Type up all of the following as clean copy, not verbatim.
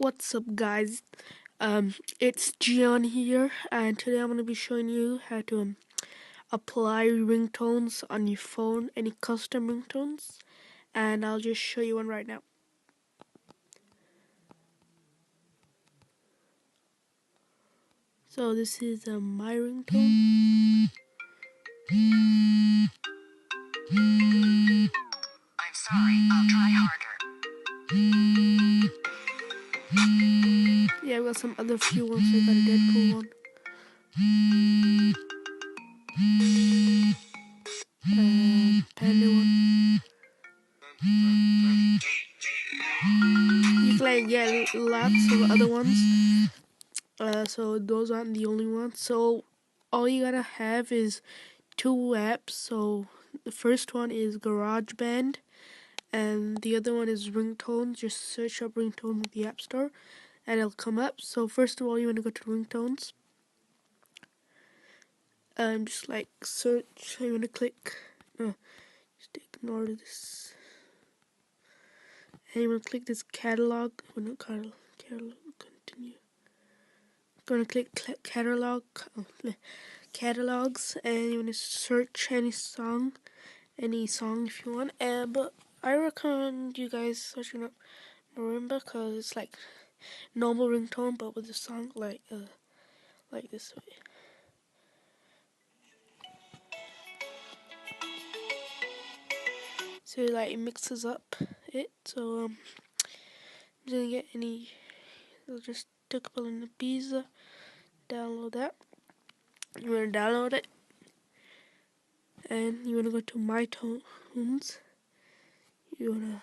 What's up, guys? It's Gian here, and today I'm going to be showing you how to apply ringtones on your phone, any custom ringtones, and I'll just show you one right now. So this is my ringtone. I'm sorry, I'll try harder. Yeah, I've got some other few ones. I got a Deadpool one. Panda one. You can get lots of other ones. So those aren't the only ones. So all you gotta have is two apps. So the first one is GarageBand, and the other one is Ringtones. Just search up Ringtones with the App Store, and it'll come up. So first of all, you want to go to Ringtones. Just like search. You want to click. Just ignore this. And you want to click this catalog. Well, not catalog. Continue. Going to click catalog. Catalogs, and you want to search any song if you want. But I recommend you guys searching up marimba, because it's like normal ringtone but with a song like this way. So like it mixes up it. So didn't get any. It'll just take up in the pizza. Download that. You want to download it, and you want to go to My Tones. You want to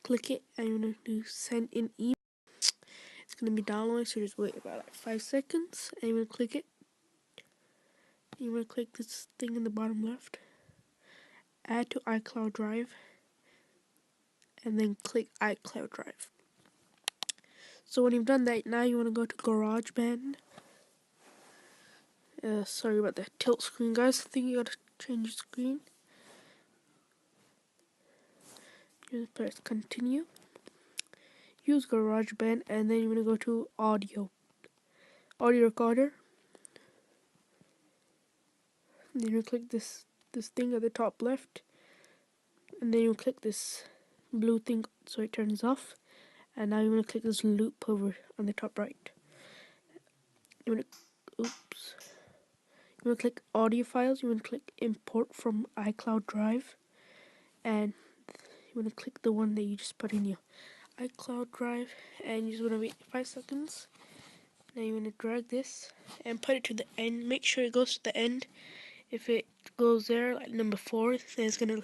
click it, and you want to do send in email. It's going to be downloading, so just wait about like 5 seconds, and you want to click it. You want to click this thing in the bottom left, add to iCloud Drive, and then click iCloud Drive. So when you've done that, now you want to go to GarageBand. Sorry about the tilt screen, guys. I think you gotta change the screen. You press continue. Use GarageBand, and then you want to go to audio recorder. Then you click this thing at the top left, and then you click this blue thing so it turns off. And now you want to click this loop over on the top right. You want to click audio files. You want to click import from iCloud Drive, and you want to click the one that you just put in your iCloud Drive, and you just want to wait 5 seconds. Now you want to drag this and put it to the end. Make sure it goes to the end. If it goes there, like number 4, then it's gonna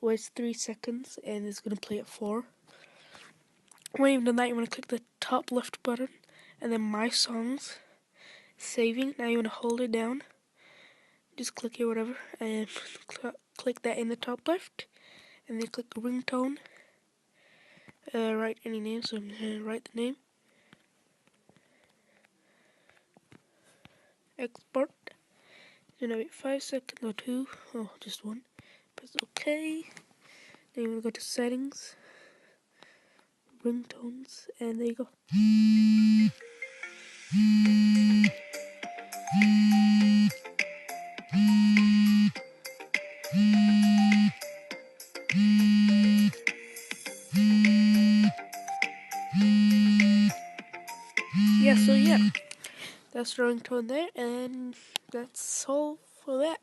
wait 3 seconds, and it's gonna play at 4. When you've done that, you want to click the top left button, and then My Songs, saving. Now you want to hold it down. Just click it, whatever, and click that in the top left, and then click ringtone. Write any name, so I'm gonna write the name. Export. Then wait 5 seconds or 2. Oh, just 1. Press OK. Then you want to go to settings, ringtones, and there you go. Yeah, that's the ringtone there, and that's all for that.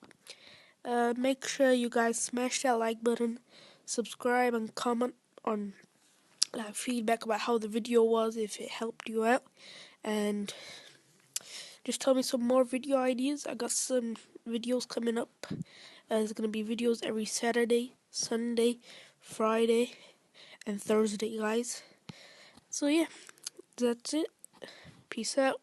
Make sure you guys smash that like button, subscribe, and comment on feedback about how the video was, if it helped you out, and just tell me some more video ideas. I got some videos coming up. There's gonna be videos every Saturday, Sunday, Friday, and Thursday, guys. So yeah, that's it. Peace out.